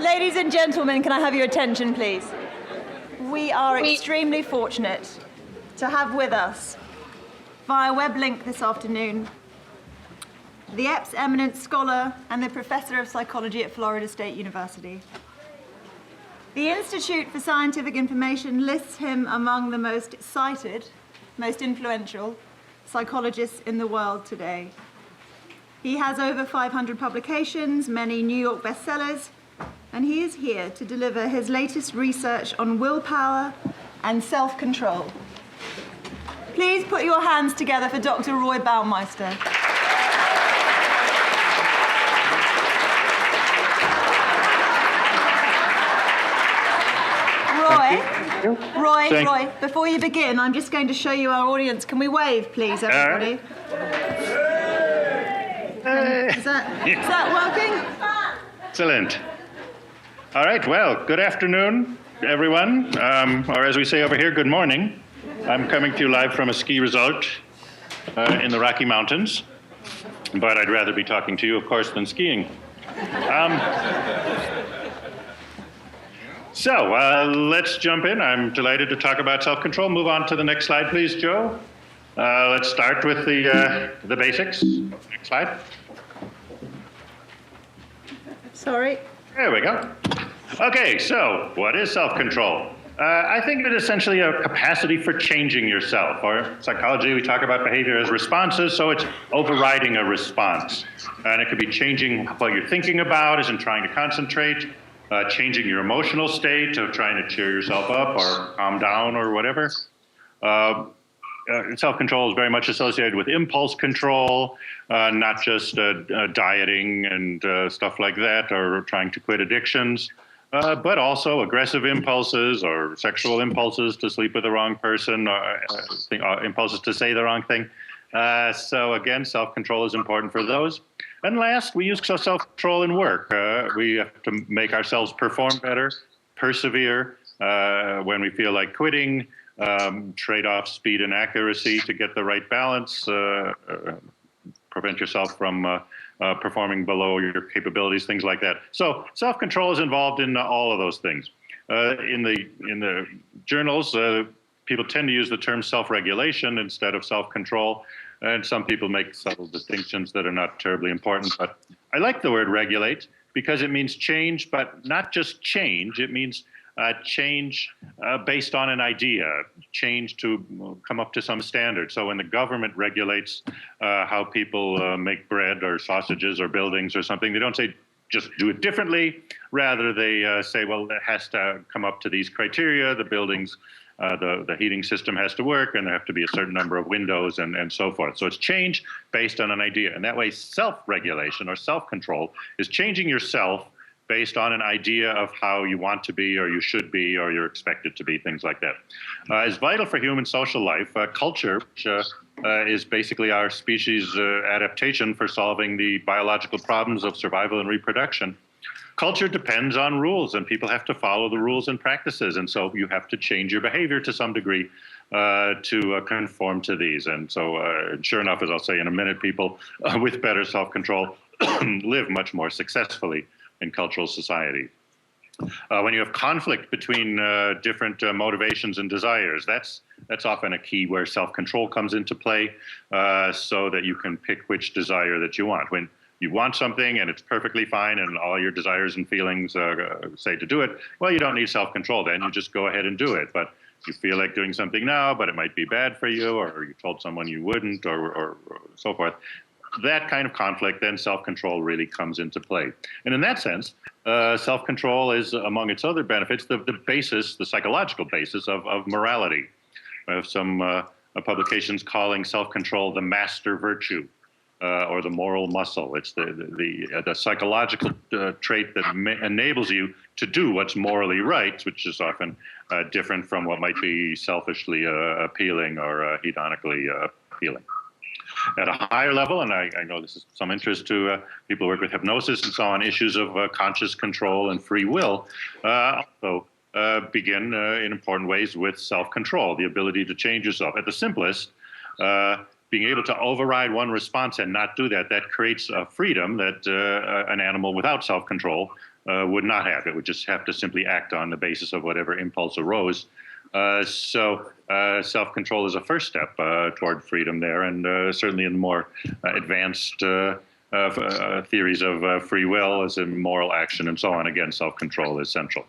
Ladies and gentlemen, can I have your attention, please? We are extremely fortunate to have with us, via web link this afternoon, the EPS eminent scholar and the professor of psychology at Florida State University. The Institute for Scientific Information lists him among the most cited, most influential psychologists in the world today. He has over 500 publications, many New York bestsellers, and he is here to deliver his latest research on willpower and self-control. Please put your hands together for Dr. Roy Baumeister. Roy, before you begin, I'm just going to show you our audience. Can we wave, please, everybody? Is that working? Excellent. All right, well, good afternoon, everyone. Or as we say over here, good morning. I'm coming to you live from a ski resort in the Rocky Mountains, but I'd rather be talking to you, of course, than skiing. So let's jump in. I'm delighted to talk about self-control. Move on to the next slide, please, Joe. Let's start with the basics. Next slide. Sorry. There we go. Okay, so what is self-control? I think it is essentially a capacity for changing yourself. Or psychology, we talk about behavior as responses, so it's overriding a response. And it could be changing what you're thinking about, as in trying to concentrate, changing your emotional state of trying to cheer yourself up or calm down or whatever. Self-control is very much associated with impulse control, not just dieting and stuff like that, or trying to quit addictions, but also aggressive impulses or sexual impulses to sleep with the wrong person, or impulses to say the wrong thing. So again, self-control is important for those. And last, we use self-control in work. We have to make ourselves perform better, persevere when we feel like quitting, trade off speed and accuracy to get the right balance, prevent yourself from performing below your capabilities, things like that. So self-control is involved in all of those things. In the journals, people tend to use the term self-regulation instead of self-control, and some people make subtle distinctions that are not terribly important. But I like the word regulate because it means change, but not just change. It means change based on an idea, change to come up to some standard. So when the government regulates how people make bread or sausages or buildings or something, they don't say just do it differently. Rather, they say, well, it has to come up to these criteria. The buildings, the heating system has to work, and there have to be a certain number of windows and so forth. So it's change based on an idea. And that way, self-regulation or self-control is changing yourself based on an idea of how you want to be or you should be or you're expected to be, things like that. Is vital for human social life. Culture, which is basically our species' adaptation for solving the biological problems of survival and reproduction. Culture depends on rules, and people have to follow the rules and practices, and so you have to change your behavior to some degree to conform to these. And so sure enough, as I'll say in a minute, people with better self-control live much more successfully in cultural society. When you have conflict between different motivations and desires, that's often a key where self-control comes into play, so that you can pick which desire that you want. When you want something and it's perfectly fine and all your desires and feelings say to do it, well, you don't need self-control then, you just go ahead and do it. But you feel like doing something now, but it might be bad for you, or you told someone you wouldn't, or so forth. That kind of conflict, then self-control really comes into play. And in that sense, self-control is, among its other benefits, the basis, the psychological basis of morality. I have some publications calling self-control the master virtue, or the moral muscle. It's the psychological trait that enables you to do what's morally right, which is often different from what might be selfishly appealing or hedonically appealing. At a higher level, and I know this is some interest to people who work with hypnosis and so on, issues of conscious control and free will also begin in important ways with self-control, the ability to change yourself. At the simplest, being able to override one response and not do that, that creates a freedom that an animal without self-control would not have. It would just have to simply act on the basis of whatever impulse arose. So self-control is a first step toward freedom there, and certainly in the more advanced theories of free will as in moral action and so on. Again, self-control is central.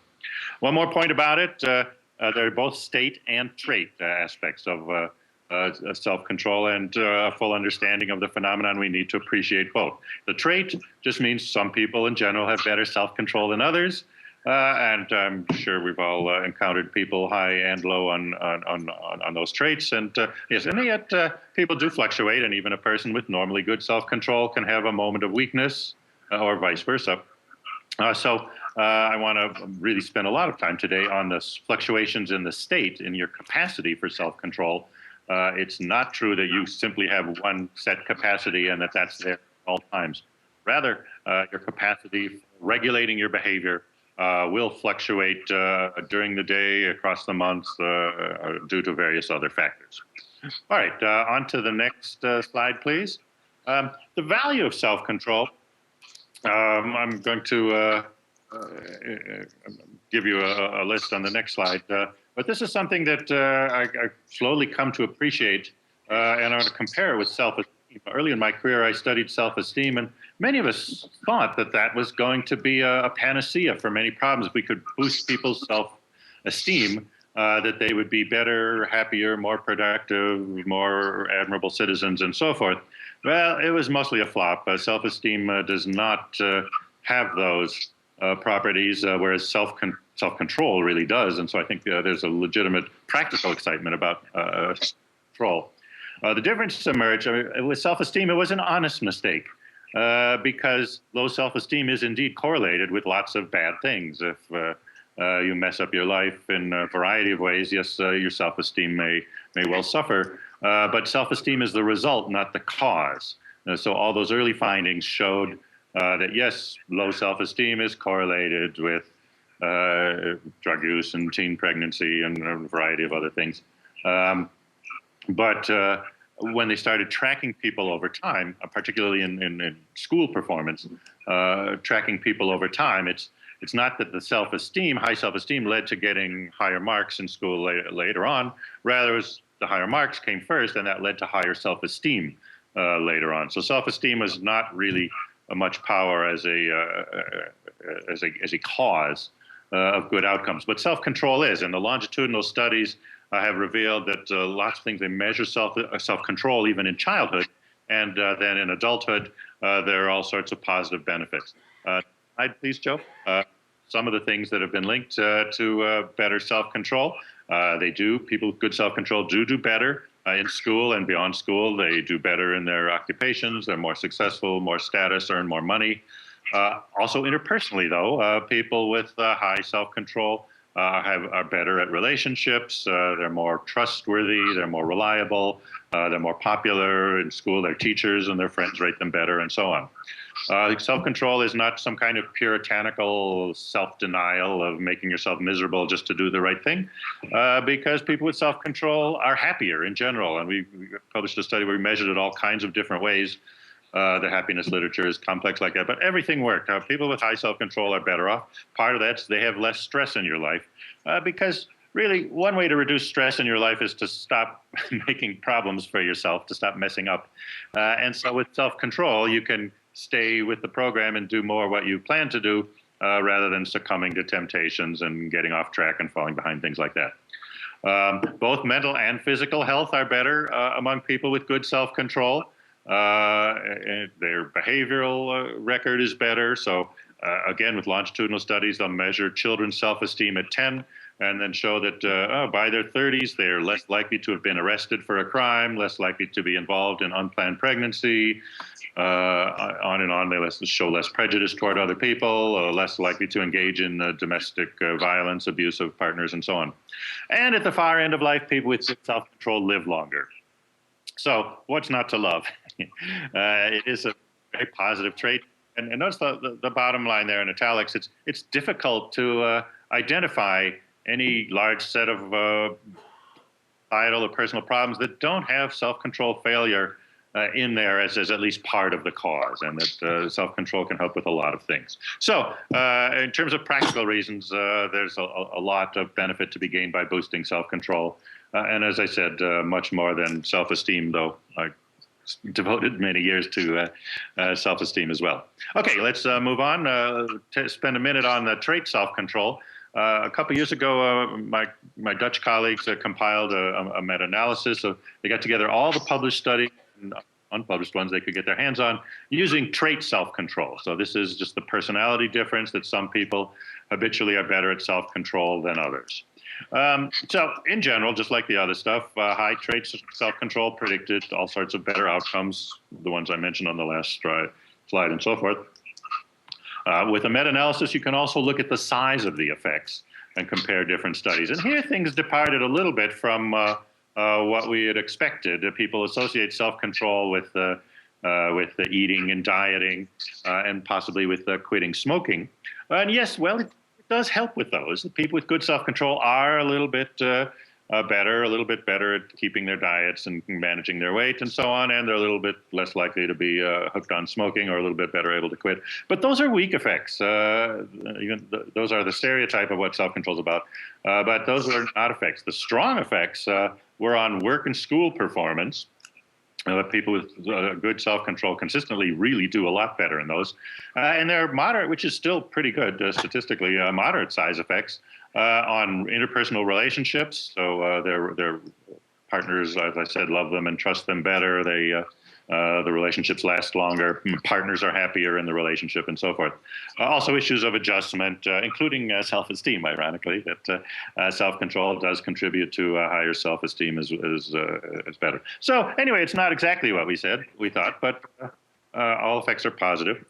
One more point about it, they're both state and trait aspects of self-control, and a full understanding of the phenomenon. We need to appreciate both. The trait just means some people in general have better self-control than others, and I'm sure we've all encountered people high and low on those traits. And yes, and yet people do fluctuate, and even a person with normally good self-control can have a moment of weakness, or vice versa. So I want to really spend a lot of time today on the fluctuations in the state, in your capacity for self-control. It's not true that you simply have one set capacity and that's there at all times. Rather, your capacity for regulating your behavior will fluctuate during the day, across the month, due to various other factors. All right, on to the next slide, please. The value of self-control. I'm going to give you a list on the next slide. But this is something that I slowly come to appreciate, and I want to compare it with self-esteem. Early in my career, I studied self-esteem, and many of us thought that that was going to be a panacea for many problems. If we could boost people's self-esteem, that they would be better, happier, more productive, more admirable citizens, and so forth. Well, it was mostly a flop. Self-esteem does not have those properties, whereas self-control really does. And so I think there's a legitimate practical excitement about control. The difference emerged. With self-esteem, it was an honest mistake, because low self-esteem is indeed correlated with lots of bad things. If you mess up your life in a variety of ways, yes, your self-esteem may well suffer. But self-esteem is the result, not the cause. So all those early findings showed that, yes, low self-esteem is correlated with drug use and teen pregnancy and a variety of other things. But when they started tracking people over time, particularly in school performance, tracking people over time, it's not that the high self-esteem led to getting higher marks in school later on. Rather, it was the higher marks came first, and that led to higher self-esteem later on. So self-esteem is not really much power as a cause of good outcomes, but self-control is. And the longitudinal studies have revealed that lots of things, they measure self-control even in childhood, and then in adulthood there are all sorts of positive benefits. Slide, please, Joe. Some of the things that have been linked to better self-control, people with good self-control do better in school and beyond school. They do better in their occupations. They're more successful, more status, earn more money. Also interpersonally, though, people with high self-control are better at relationships. They're more trustworthy. They're more reliable. They're more popular in school. Their teachers and their friends rate them better, and so on. Self-control is not some kind of puritanical self-denial of making yourself miserable just to do the right thing, because people with self-control are happier in general. And we published a study where we measured it all kinds of different ways. The happiness literature is complex like that, but everything worked. People with high self-control are better off. Part of that's they have less stress in your life, because really one way to reduce stress in your life is to stop making problems for yourself, to stop messing up. And so with self-control, you can stay with the program and do more what you plan to do, rather than succumbing to temptations and getting off track and falling behind, things like that. Both mental and physical health are better among people with good self-control. Their behavioral record is better. So again, with longitudinal studies, they'll measure children's self-esteem at 10 and then show that by their 30s, they're less likely to have been arrested for a crime, less likely to be involved in unplanned pregnancy, on and on. They show less prejudice toward other people, less likely to engage in domestic violence, abuse of partners, and so on. And at the far end of life, people with self-control live longer. So what's not to love? It is a very positive trait. And notice the bottom line there in italics. It's difficult to identify any large set of societal or personal problems that don't have self-control failure in there as at least part of the cause, and that self-control can help with a lot of things. So in terms of practical reasons, there's a lot of benefit to be gained by boosting self-control. And as I said, much more than self-esteem, though I devoted many years to self-esteem as well. Okay, let's move on to spend a minute on the trait self-control. A couple years ago, my Dutch colleagues compiled a meta-analysis. So they got together all the published studies and unpublished ones they could get their hands on using trait self-control. So this is just the personality difference that some people habitually are better at self-control than others. So in general, just like the other stuff, high trait self-control predicted all sorts of better outcomes, the ones I mentioned on the last slide and so forth. With a meta-analysis, you can also look at the size of the effects and compare different studies. And here things departed a little bit from what we had expected. People associate self-control with the eating and dieting and possibly with quitting smoking. And yes, well, it does help with those. People with good self-control are a little bit better at keeping their diets and managing their weight and so on, and they're a little bit less likely to be hooked on smoking or a little bit better able to quit. But those are weak effects. Those are the stereotype of what self-control is about, but those are not effects. The strong effects were on work and school performance. People with good self-control consistently really do a lot better in those. And they're moderate, which is still pretty good statistically, moderate size effects on interpersonal relationships. So their partners, as I said, love them and trust them better. The relationships last longer. Partners are happier in the relationship and so forth. Also issues of adjustment, including self-esteem, ironically, that self-control does contribute to higher self-esteem is better. So anyway, it's not exactly what we thought, but all effects are positive.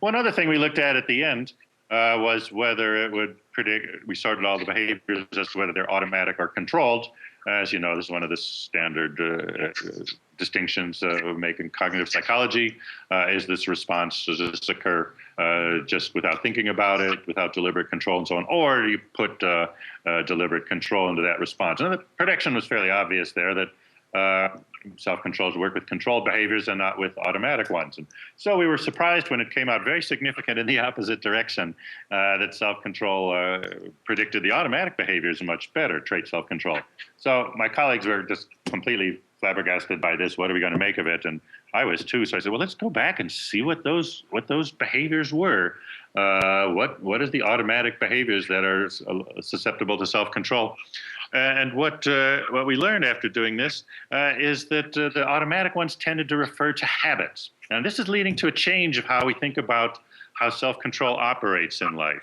One other thing we looked at the end was whether it would predict, we sorted all the behaviors as to whether they're automatic or controlled. As you know, this is one of the standard distinctions we make in cognitive psychology. Is this response, does this occur just without thinking about it, without deliberate control and so on, or do you put deliberate control into that response? And the prediction was fairly obvious there that self-controls work with controlled behaviors and not with automatic ones. And so we were surprised when it came out very significant in the opposite direction, that self-control predicted the automatic behaviors much better, trait self-control. So my colleagues were just completely flabbergasted by this. What are we going to make of it? And I was too. So I said, well, let's go back and see what those behaviors were. What is the automatic behaviors that are susceptible to self-control? And what we learned after doing this is that the automatic ones tended to refer to habits. And this is leading to a change of how we think about how self-control operates in life.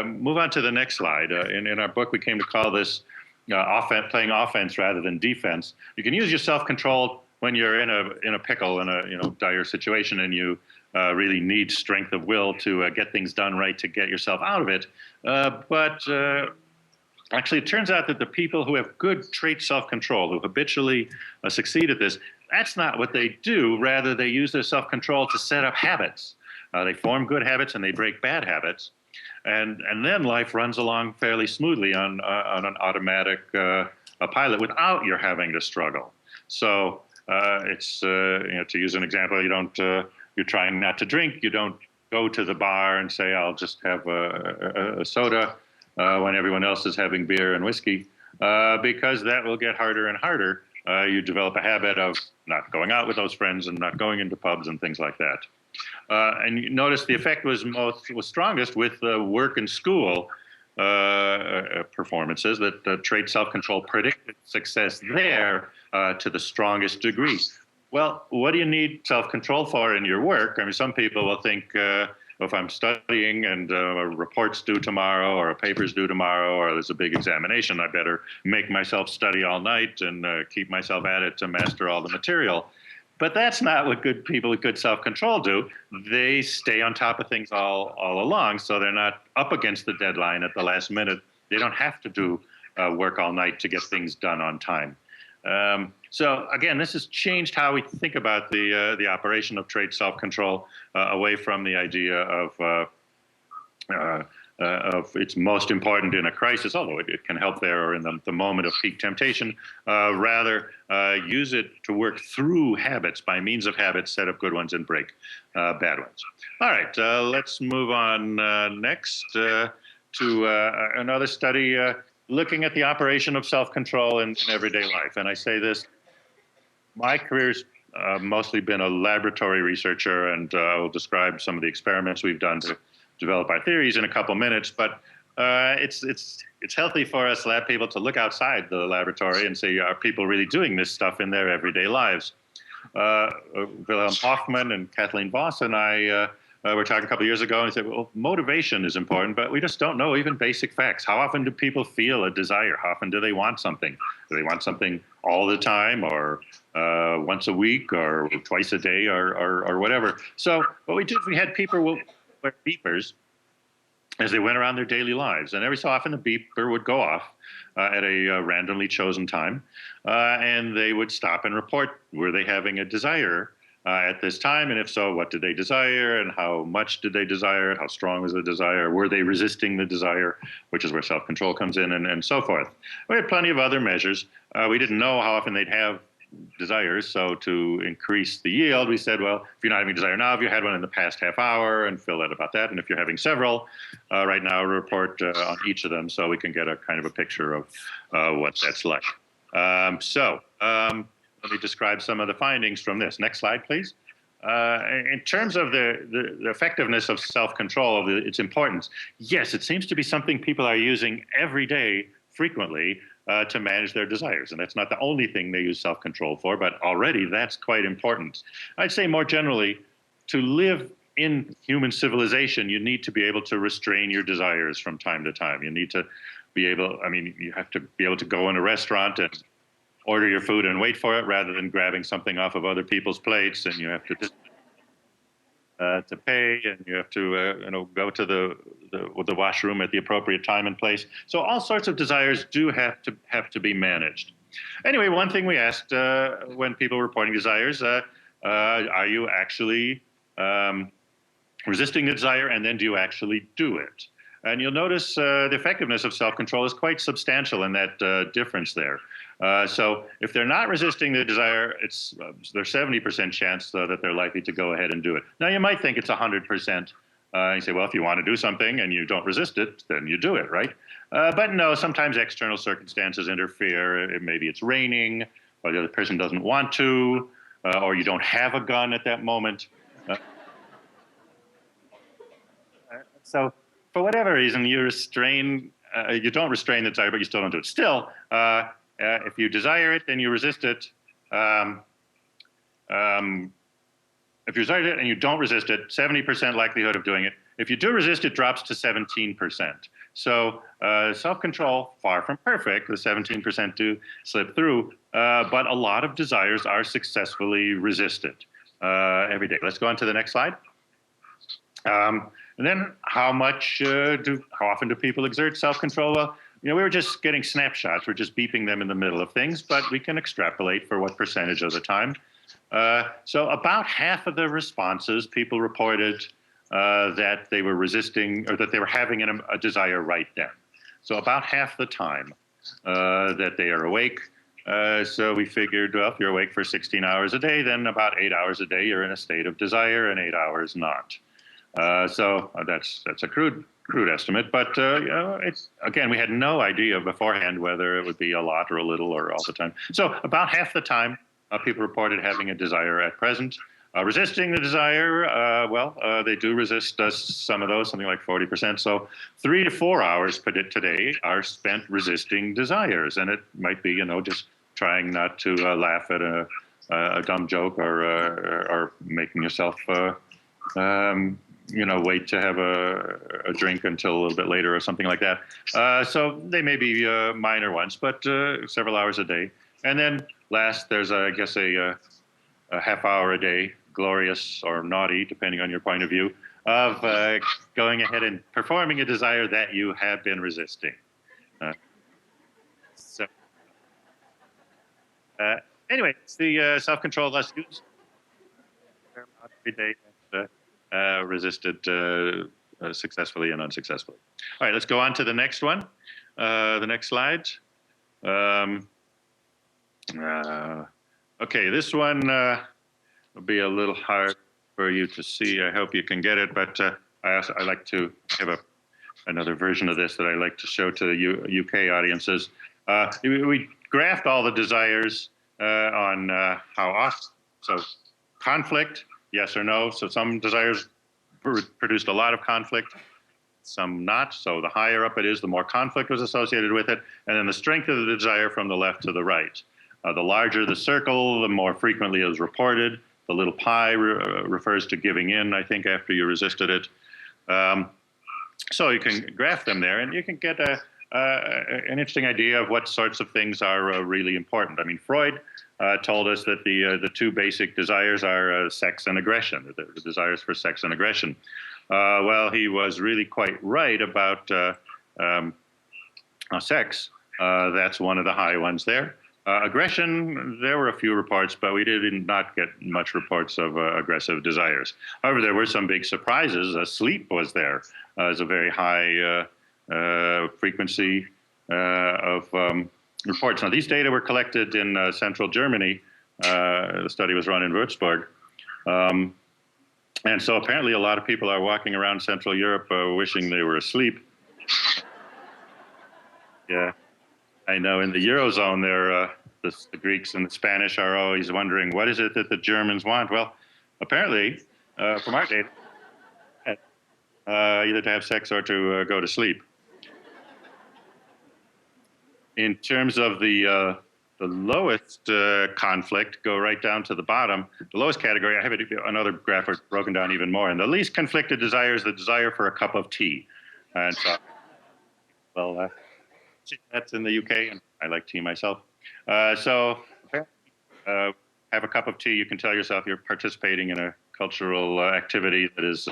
Move on to the next slide. In our book, we came to call this playing offense rather than defense. You can use your self-control when you're in a pickle, in a dire situation, and you really need strength of will to get things done right to get yourself out of it. Actually, it turns out that the people who have good trait self-control, who habitually succeed at this, that's not what they do. Rather, they use their self-control to set up habits. They form good habits and they break bad habits. And then life runs along fairly smoothly on an automatic pilot without your having to struggle. So it's, to use an example, you're trying not to drink. You don't go to the bar and say, I'll just have a soda. When everyone else is having beer and whiskey, because that will get harder and harder. You develop a habit of not going out with those friends and not going into pubs and things like that. And you notice the effect was strongest with work and school performances, that trait self-control predicted success there to the strongest degree. Well, what do you need self-control for in your work? I mean, some people will think, if I'm studying and a report's due tomorrow or a paper's due tomorrow or there's a big examination, I better make myself study all night and keep myself at it to master all the material. But that's not what good people with good self-control do. They stay on top of things all along, so they're not up against the deadline at the last minute. They don't have to do work all night to get things done on time. So again, this has changed how we think about the operation of trait self-control away from the idea of it's most important in a crisis, although it can help there or in the moment of peak temptation. Rather, use it to work through habits by means of habits, set up good ones and break bad ones. All right, let's move on next to another study looking at the operation of self-control in everyday life. And I say this, my career's mostly been a laboratory researcher, and I will describe some of the experiments we've done to develop our theories in a couple minutes. But it's healthy for us lab people to look outside the laboratory and say, are people really doing this stuff in their everyday lives? Wilhelm Hoffman and Kathleen Voss and I were talking a couple of years ago, and we said, well, motivation is important, but we just don't know even basic facts. How often do people feel a desire? How often do they want something? Do they want something all the time, or once a week, or twice a day, or whatever? So what we did, we had people wear beepers as they went around their daily lives. And every so often the beeper would go off at a randomly chosen time, and they would stop and report, were they having a desire at this time? And if so, what did they desire, and how much did they desire it? How strong was the desire? Were they resisting the desire, which is where self-control comes in, and so forth. We had plenty of other measures. We didn't know how often they'd have desires, so to increase the yield, we said, well, if you're not having a desire now, if you had one in the past half hour, and fill out about that. And if you're having several right now, report on each of them, so we can get a kind of a picture of what that's like. Let me describe some of the findings from this. Next slide, please. In terms of the effectiveness of self-control, of its importance, yes, it seems to be something people are using every day, frequently, to manage their desires. And that's not the only thing they use self-control for, but already that's quite important. I'd say more generally, to live in human civilization, you need to be able to restrain your desires from time to time. You need to be able, you have to be able to go in a restaurant and order your food and wait for it, rather than grabbing something off of other people's plates, and you have to pay, and you have to go to the washroom at the appropriate time and place. So all sorts of desires do have to be managed. Anyway, one thing we asked when people were reporting desires, are you actually resisting the desire, and then do you actually do it? And you'll notice the effectiveness of self-control is quite substantial in that difference there. So if they're not resisting the desire, there's 70% chance that they're likely to go ahead and do it. Now, you might think it's 100%. You say, well, if you want to do something and you don't resist it, then you do it, right? But no, sometimes external circumstances interfere. Maybe it's raining, or the other person doesn't want to, or you don't have a gun at that moment. So for whatever reason, you don't restrain the desire, but you still don't do it. Still, if you desire it, then you resist it. If you desire it and you don't resist it, 70% likelihood of doing it. If you do resist, it drops to 17%. So self-control, far from perfect. The 17% do slip through, but a lot of desires are successfully resisted every day. Let's go on to the next slide. And then how often do people exert self-control? Well, we were just getting snapshots. We're just beeping them in the middle of things, but we can extrapolate for what percentage of the time. So about half of the responses, people reported that they were resisting, or that they were having a desire right then. So about half the time that they are awake. So we figured, well, if you're awake for 16 hours a day, then about 8 hours a day you're in a state of desire, and 8 hours not. So that's a crude estimate, but it's, again, we had no idea beforehand whether it would be a lot or a little or all the time. So about half the time, people reported having a desire at present. Resisting the desire, they do resist some of those, something like 40%. So 3 to 4 hours today are spent resisting desires, and it might be, just trying not to laugh at a dumb joke, or making yourself wait to have a drink until a little bit later or something like that. So they may be minor ones, but several hours a day. And then last, there's, I guess, a half hour a day, glorious or naughty, depending on your point of view, of going ahead and performing a desire that you have been resisting. Anyway, it's the self-control less used every day. Resisted successfully and unsuccessfully. All right, let's go on to the next one. The next slide. Okay, this one will be a little hard for you to see. I hope you can get it, but I like to have another version of this that I like to show to the UK audiences. We graphed all the desires on how often. So conflict, yes or no. So some desires produced a lot of conflict, some not. So the higher up it is, the more conflict was associated with it. And then the strength of the desire from the left to the right. The larger the circle, the more frequently it was reported. The little pie refers to giving in, I think, after you resisted it. So you can graph them there, and you can get an interesting idea of what sorts of things are really important. I mean, Freud told us that the two basic desires are sex and aggression, the desires for sex and aggression. Well, he was really quite right about sex. That's one of the high ones there. Aggression, there were a few reports, but we did not get much reports of aggressive desires. However, there were some big surprises. Sleep was there as a very high frequency of reports. Now, these data were collected in central Germany. The study was run in Würzburg. And so apparently a lot of people are walking around Central Europe wishing they were asleep. Yeah. I know in the Eurozone, the Greeks and the Spanish are always wondering, what is it that the Germans want? Well, apparently, from our data, either to have sex or to go to sleep. In terms of the lowest conflict, go right down to the bottom. The lowest category, I have another graph broken down even more. And the least conflicted desire is the desire for a cup of tea. And so, well, that's in the UK, and I like tea myself. So have a cup of tea. You can tell yourself you're participating in a cultural activity that is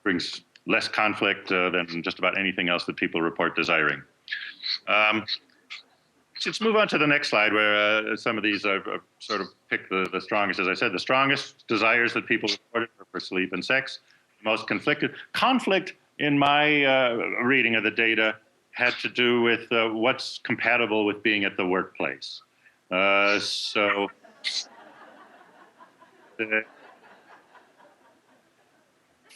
brings less conflict than just about anything else that people report desiring. Let's move on to the next slide, where some of these I've sort of picked the strongest. As I said, the strongest desires that people reported were for sleep and sex. The most conflicted. Conflict, in my reading of the data, had to do with what's compatible with being at the workplace. So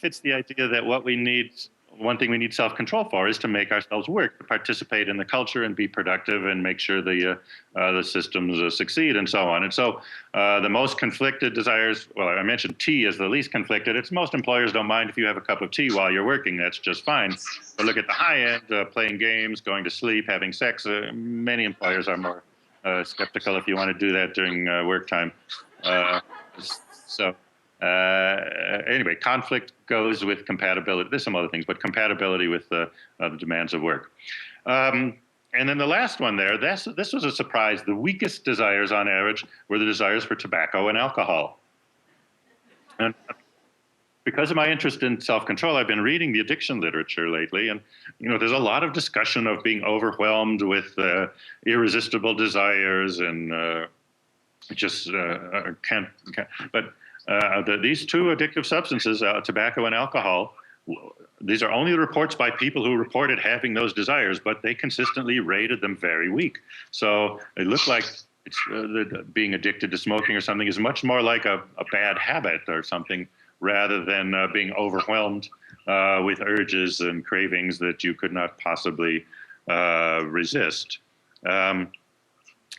it's the idea that what we need, one thing we need self-control for is to make ourselves work, to participate in the culture and be productive and make sure the systems succeed and so on. And so the most conflicted desires, well, I mentioned tea as the least conflicted. It's most employers don't mind if you have a cup of tea while you're working. That's just fine. But look at the high end, playing games, going to sleep, having sex. Many employers are more skeptical if you want to do that during work time. Anyway, conflict goes with compatibility. There's some other things, but compatibility with the demands of work. And then the last one there, this was a surprise. The weakest desires on average were the desires for tobacco and alcohol. And because of my interest in self-control, I've been reading the addiction literature lately. And, you know, there's a lot of discussion of being overwhelmed with irresistible desires and just can't. But these two addictive substances, tobacco and alcohol, these are only reports by people who reported having those desires, but they consistently rated them very weak. So it looked like being addicted to smoking or something is much more like a bad habit or something, rather than being overwhelmed with urges and cravings that you could not possibly resist. Now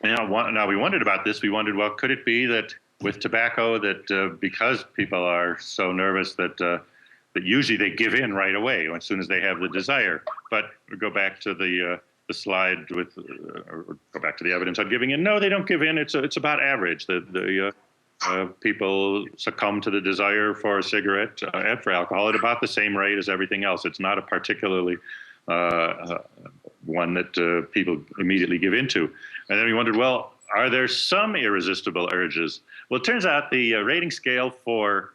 we wondered about this. We wondered, well, could it be that with tobacco, that because people are so nervous that usually they give in right away as soon as they have the desire. But we go back to the slide with, or go back to the evidence on giving in. No, they don't give in. It's about average. The people succumb to the desire for a cigarette and for alcohol at about the same rate as everything else. It's not a particularly one that people immediately give into. And then we wondered, well, are there some irresistible urges? Well, it turns out the rating scale for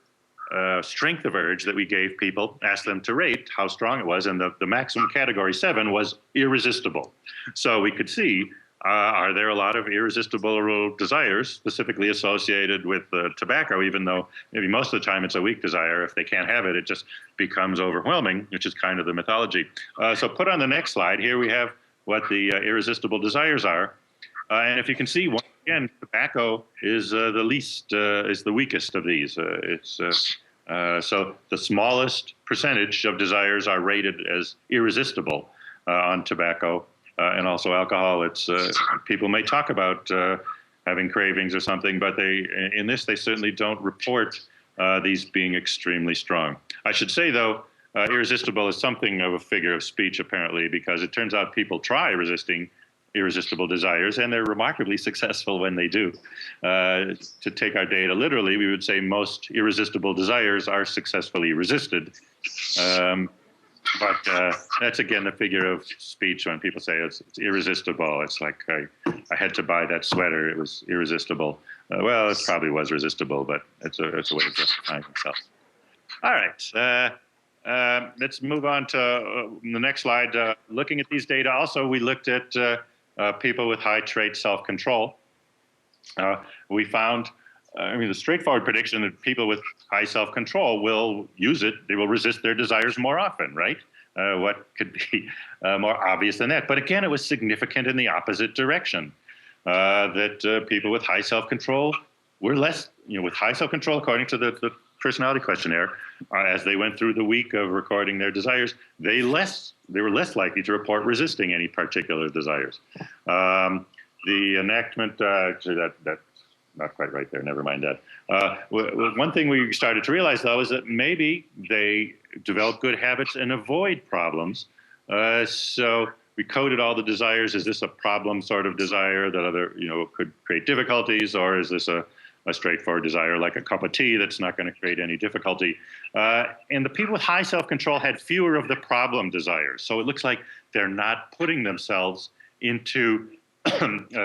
strength of urge that we gave people, asked them to rate how strong it was, and the maximum category 7 was irresistible. So we could see are there a lot of irresistible desires specifically associated with tobacco, even though maybe most of the time it's a weak desire. If they can't have it, it just becomes overwhelming, which is kind of the mythology. So put on the next slide, here we have what the irresistible desires are. And if you can see, once again, tobacco is the weakest of these. So the smallest percentage of desires are rated as irresistible on tobacco. And also alcohol. It's people may talk about having cravings or something, but in this they certainly don't report these being extremely strong. I should say though, irresistible is something of a figure of speech apparently, because it turns out people try resisting irresistible desires, and they're remarkably successful when they do. To take our data literally, we would say most irresistible desires are successfully resisted. But that's, again, the figure of speech when people say it's irresistible. It's like, I had to buy that sweater. It was irresistible. Well, it probably was resistible, but it's a way of justifying itself. All right. Let's move on to the next slide. Looking at these data, also, we looked at people with high trait self-control. We found the straightforward prediction that people with high self-control will use it. They will resist their desires more often, right? What could be more obvious than that? But again, it was significant in the opposite direction, that people with high self-control were less, with high self-control, according to the personality questionnaire, as they went through the week of recording their desires, they were less likely to report resisting any particular desires. The enactment, actually that's not quite right there, never mind that. One thing we started to realize, though, is that maybe they develop good habits and avoid problems. So we coded all the desires. Is this a problem sort of desire that could create difficulties, or is this a straightforward desire like a cup of tea that's not going to create any difficulty? And the people with high self-control had fewer of the problem desires. So it looks like they're not putting themselves into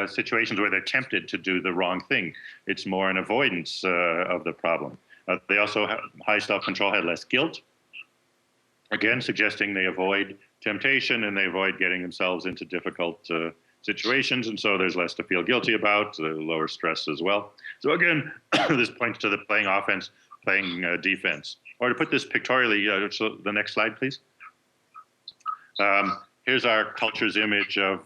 situations where they're tempted to do the wrong thing. It's more an avoidance of the problem. They also have high self-control had less guilt, again suggesting they avoid temptation and they avoid getting themselves into difficult situations, and so there's less to feel guilty about, lower stress as well. So again, this points to the playing offense, playing defense. Or to put this pictorially, so the next slide, please. Here's our culture's image of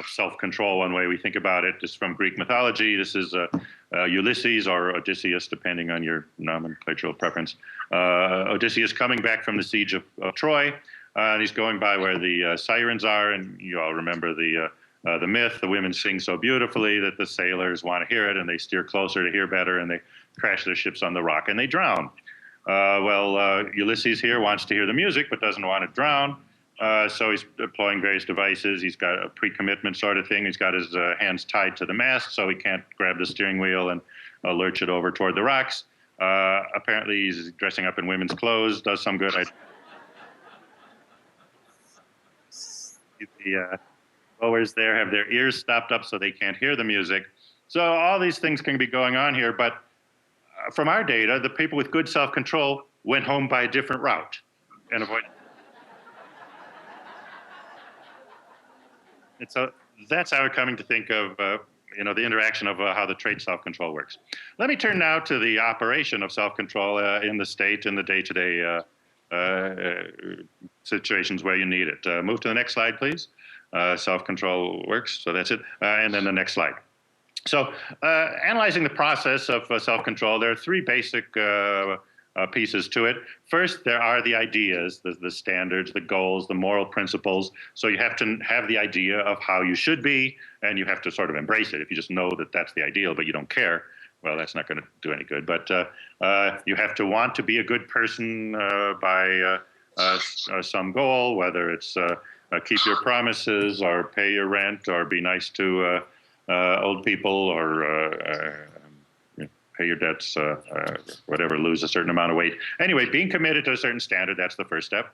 self-control. One way we think about it is from Greek mythology. This is Ulysses or Odysseus, depending on your nomenclatural preference. Odysseus coming back from the siege of Troy, and he's going by where the sirens are, and you all remember the myth. The women sing so beautifully that the sailors want to hear it, and they steer closer to hear better, and they crash their ships on the rock, and they drown. Ulysses here wants to hear the music, but doesn't want to drown. So he's deploying various devices. He's got a pre-commitment sort of thing. He's got his hands tied to the mast, so he can't grab the steering wheel and lurch it over toward the rocks. Apparently, he's dressing up in women's clothes. Does some good. The rowers there have their ears stopped up so they can't hear the music. So all these things can be going on here. But from our data, the people with good self-control went home by a different route and avoided. And so that's how we're coming to think of the interaction of how the trait self-control works. Let me turn now to the operation of self-control in the state in the day-to-day situations where you need it. Move to the next slide, please. Self-control works, so that's it. And then the next slide. So analyzing the process of self-control, there are three basic pieces to it. First, there are the ideas, the standards, the goals, the moral principles. So you have to have the idea of how you should be, and you have to sort of embrace it. If you just know that that's the ideal, but you don't care, well, that's not going to do any good. But you have to want to be a good person by some goal, whether it's keep your promises or pay your rent or be nice to old people or pay your debts, whatever, lose a certain amount of weight. Anyway, being committed to a certain standard, that's the first step.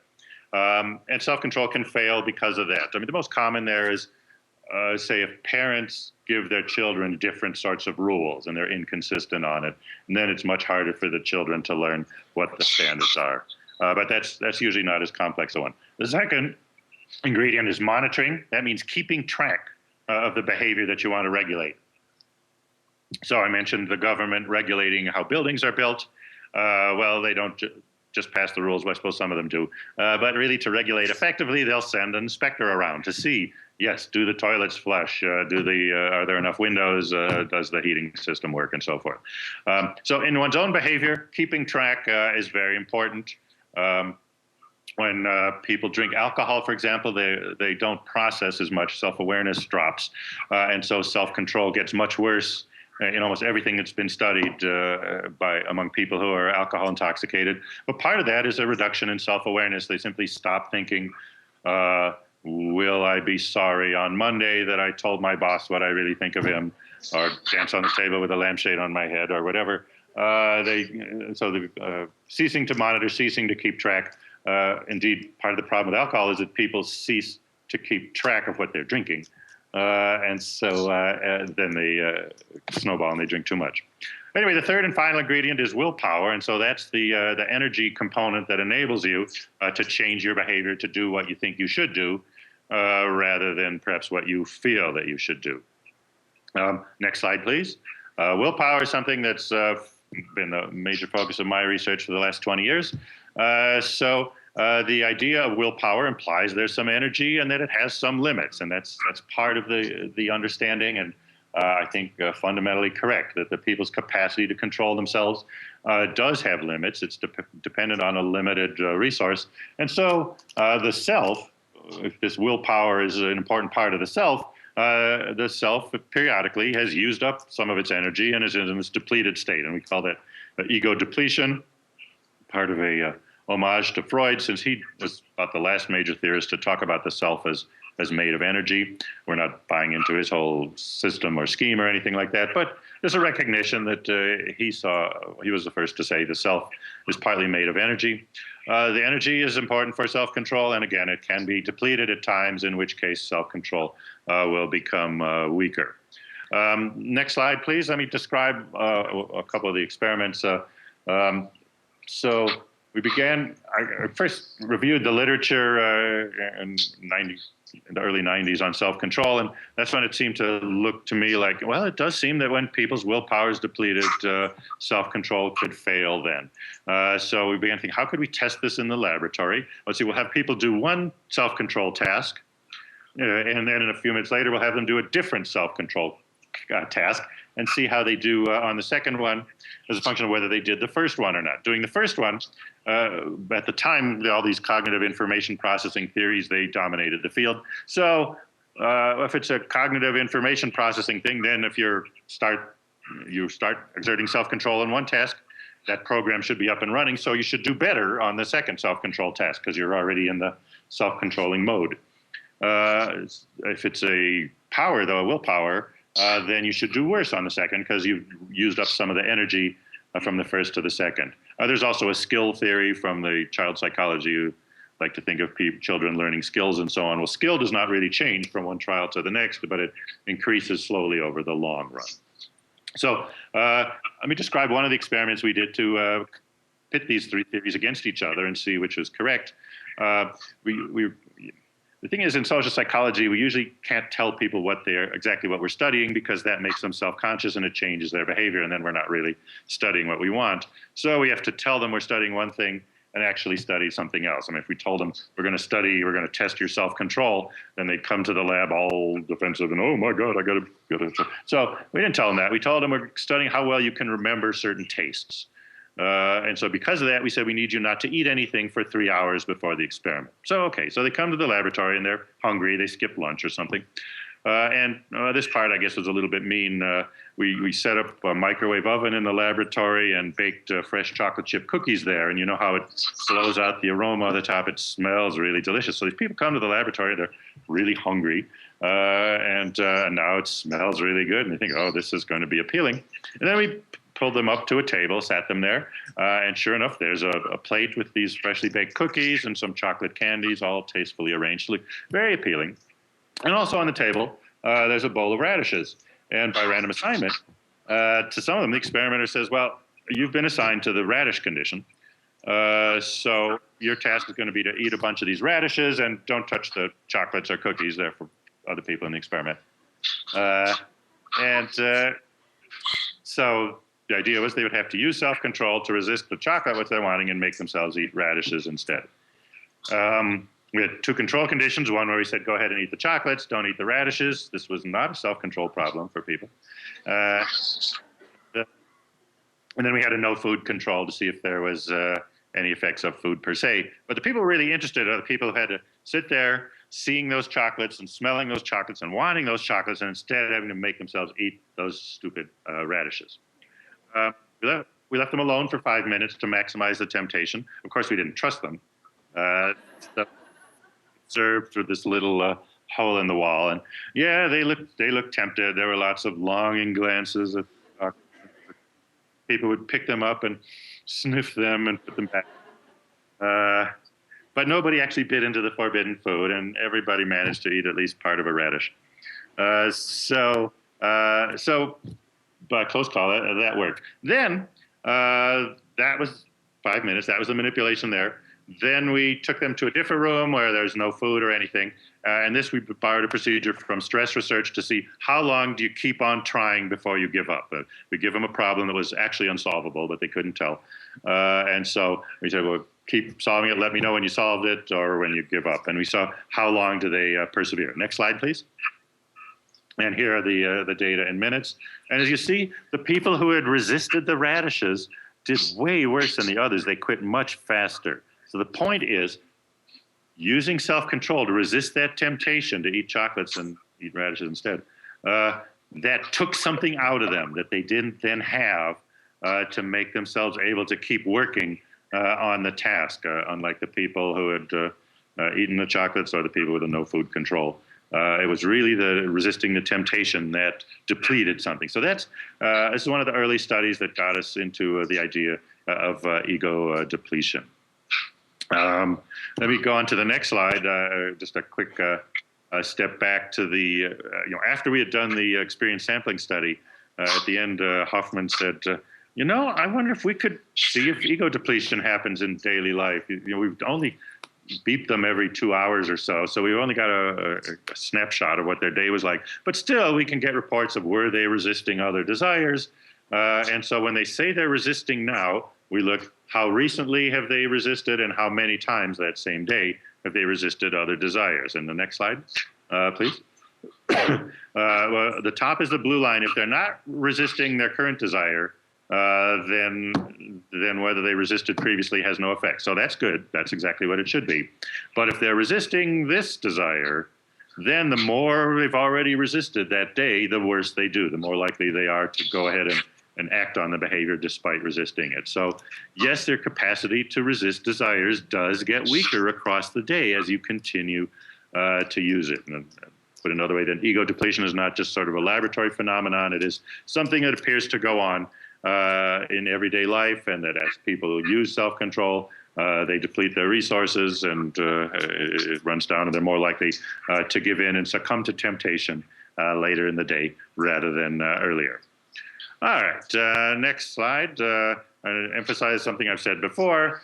And self-control can fail because of that. I mean, the most common there is, say, if parents give their children different sorts of rules and they're inconsistent on it, and then it's much harder for the children to learn what the standards are. But that's usually not as complex a one. The second ingredient is monitoring. That means keeping track of the behavior that you want to regulate. So I mentioned the government regulating how buildings are built. Well, they don't just pass the rules. Well, I suppose some of them do. But really, to regulate effectively, they'll send an inspector around to see, yes, do the toilets flush? Are there enough windows? Does the heating system work? And so forth. So in one's own behavior, keeping track is very important. When people drink alcohol, for example, they don't process as much. Self-awareness drops. And so self-control gets much worse in almost everything that's been studied among people who are alcohol intoxicated. But part of that is a reduction in self-awareness. They simply stop thinking, will I be sorry on Monday that I told my boss what I really think of him, or dance on the table with a lampshade on my head, or whatever. Ceasing to monitor, ceasing to keep track. Indeed, part of the problem with alcohol is that people cease to keep track of what they're drinking. And so then they snowball and they drink too much. Anyway, the third and final ingredient is willpower. And so that's the energy component that enables you to change your behavior to do what you think you should do rather than perhaps what you feel that you should do. Next slide, please. Willpower is something that's been a major focus of my research for the last 20 years. The idea of willpower implies there's some energy and that it has some limits, and that's part of the understanding, and I think fundamentally correct, that the people's capacity to control themselves does have limits. It's dependent on a limited resource. And so the self, if this willpower is an important part of the self periodically has used up some of its energy and is in this depleted state, and we call that ego depletion, part of a homage to Freud, since he was about the last major theorist to talk about the self as made of energy. We're not buying into his whole system or scheme or anything like that, but there's a recognition that he was the first to say the self is partly made of energy. The energy is important for self-control, and again, it can be depleted at times, in which case self-control will become weaker. Next slide, please. Let me describe a couple of the experiments. So we began, I first reviewed the literature in the early 90s on self-control, and that's when it seemed to look to me like, well, it does seem that when people's willpower is depleted, self-control could fail then. So we began thinking, how could we test this in the laboratory? Let's see, we'll have people do one self-control task, and then a few minutes later, we'll have them do a different self-control task and see how they do on the second one as a function of whether they did the first one or not. Doing the first one, at the time, all these cognitive information processing theories, they dominated the field. So if it's a cognitive information processing thing, then if you start exerting self-control in one task, that program should be up and running. So you should do better on the second self-control task because you're already in the self-controlling mode. If it's a power, though, a willpower, then you should do worse on the second because you've used up some of the energy from the first to the second. There's also a skill theory from the child psychology who like to think of children learning skills and so on. Well, skill does not really change from one trial to the next, but it increases slowly over the long run. So let me describe one of the experiments we did to pit these three theories against each other and see which was correct. The thing is, in social psychology, we usually can't tell people exactly what we're studying because that makes them self-conscious and it changes their behavior, and then we're not really studying what we want. So we have to tell them we're studying one thing and actually study something else. I mean, if we told them we're going to test your self-control, then they'd come to the lab all defensive and, oh my God, I got to. So we didn't tell them that. We told them we're studying how well you can remember certain tastes. And so because of that, we said we need you not to eat anything for 3 hours before the experiment. So, okay, so they come to the laboratory and they're hungry. They skip lunch or something. This part, I guess, was a little bit mean. We set up a microwave oven in the laboratory and baked fresh chocolate chip cookies there. And you know how it blows out the aroma on the top. It smells really delicious. So these people come to the laboratory. They're really hungry. And now it smells really good. And they think, oh, this is going to be appealing. And then we pulled them up to a table, sat them there, and sure enough, there's a plate with these freshly baked cookies and some chocolate candies, all tastefully arranged, look very appealing. And also on the table, there's a bowl of radishes. And by random assignment, to some of them, the experimenter says, well, you've been assigned to the radish condition, so your task is going to be to eat a bunch of these radishes and don't touch the chocolates or cookies there for other people in the experiment. So the idea was they would have to use self-control to resist the chocolate which they're wanting and make themselves eat radishes instead. We had two control conditions, one where we said, go ahead and eat the chocolates, don't eat the radishes. This was not a self-control problem for people. And then we had a no food control to see if there was any effects of food per se. But the people really interested are the people who had to sit there seeing those chocolates and smelling those chocolates and wanting those chocolates and instead having to make themselves eat those stupid radishes. We left them alone for 5 minutes to maximize the temptation. Of course, we didn't trust them. Observed through this little hole in the wall, and yeah, they looked tempted. There were lots of longing glances at people would pick them up and sniff them and put them back. But nobody actually bit into the forbidden food, and everybody managed to eat at least part of a radish. But close call, that worked. Then that was 5 minutes. That was the manipulation there. Then we took them to a different room where there's no food or anything. And this we borrowed a procedure from stress research to see how long do you keep on trying before you give up. We give them a problem that was actually unsolvable, but they couldn't tell. And so we said, well, keep solving it. Let me know when you solved it or when you give up. And we saw how long do they persevere. Next slide, please. And here are the data in minutes. And as you see, the people who had resisted the radishes did way worse than the others. They quit much faster. So the point is, using self-control to resist that temptation to eat chocolates and eat radishes instead, that took something out of them that they didn't then have to make themselves able to keep working on the task, unlike the people who had eaten the chocolates or the people with a no food control. It was really the resisting the temptation that depleted something. So that's this is one of the early studies that got us into the idea of ego depletion. Let me go on to the next slide. Just a quick step back to the, after we had done the experience sampling study, at the end, Hoffman said, I wonder if we could see if ego depletion happens in daily life. We've only beeped them every 2 hours or so, so we've only got a snapshot of what their day was like. But still, we can get reports of were they resisting other desires. And so when they say they're resisting now, we look how recently have they resisted and how many times that same day have they resisted other desires. And the next slide, please. Well, the top is the blue line. If they're not resisting their current desire, then whether they resisted previously has no effect. So that's good. That's exactly what it should be. But if they're resisting this desire, then the more they've already resisted that day, the worse they do, the more likely they are to go ahead and act on the behavior despite resisting it. So yes, their capacity to resist desires does get weaker across the day as you continue to use it. And put another way, then ego depletion is not just sort of a laboratory phenomenon. It is something that appears to go on in everyday life, and that as people use self-control, they deplete their resources, and it runs down, and they're more likely to give in and succumb to temptation later in the day rather than earlier. All right, next slide. I emphasize something I've said before.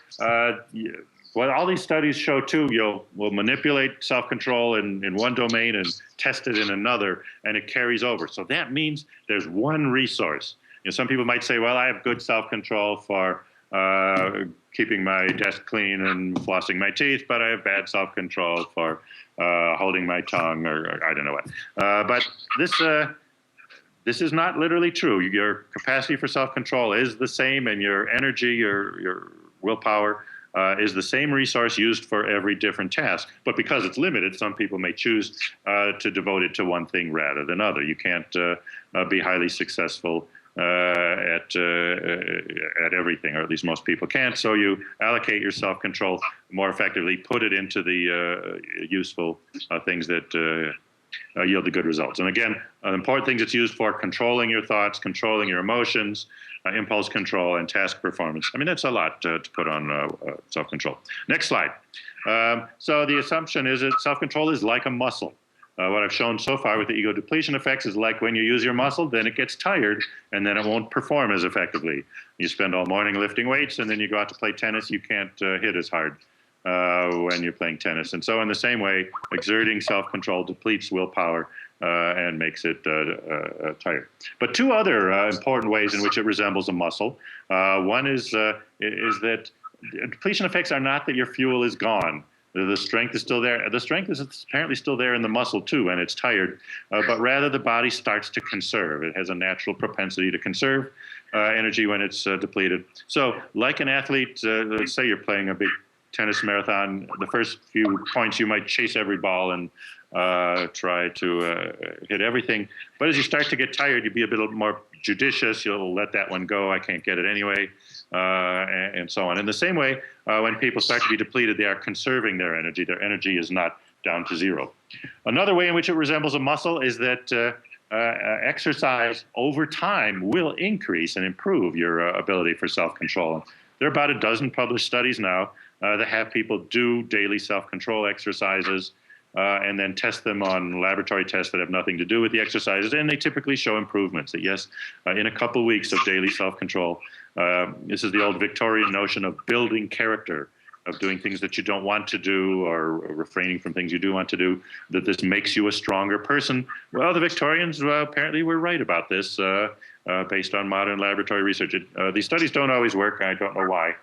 What all these studies show too, we'll manipulate self-control in one domain and test it in another, and it carries over. So that means there's one resource. Some people might say, well, I have good self-control for keeping my desk clean and flossing my teeth, but I have bad self-control for holding my tongue, or I don't know what. But this is not literally true. Your capacity for self-control is the same, and your energy, your willpower, is the same resource used for every different task. But because it's limited, some people may choose to devote it to one thing rather than other. You can't be highly successful at everything, or at least most people can't. So you allocate your self-control more effectively, put it into the useful things that yield the good results. And again, important things it's used for: controlling your thoughts, controlling your emotions, impulse control, and task performance. I mean, that's a lot to put on self-control. Next slide. So the assumption is that self-control is like a muscle. What I've shown so far with the ego depletion effects is like when you use your muscle, then it gets tired, and then it won't perform as effectively. You spend all morning lifting weights, and then you go out to play tennis, you can't hit as hard when you're playing tennis. And so in the same way, exerting self-control depletes willpower and makes it tired. But two other important ways in which it resembles a muscle. One is that depletion effects are not that your fuel is gone. The strength is still there. The strength is apparently still there in the muscle too, and it's tired. But rather, the body starts to conserve. It has a natural propensity to conserve energy when it's depleted. So, like an athlete, let's say you're playing a big tennis marathon. The first few points, you might chase every ball and try to hit everything. But as you start to get tired, you be a bit more judicious. You'll let that one go. I can't get it anyway. And so on. In the same way, when people start to be depleted, they are conserving their energy. Their energy is not down to zero. Another way in which it resembles a muscle is that exercise over time will increase and improve your ability for self-control. There are about a dozen published studies now that have people do daily self-control exercises and then test them on laboratory tests that have nothing to do with the exercises, and they typically show improvements. That yes, in a couple weeks of daily self-control, this is the old Victorian notion of building character, of doing things that you don't want to do or refraining from things you do want to do, that this makes you a stronger person. Well, the Victorians apparently were right about this based on modern laboratory research. These studies don't always work. I don't know why.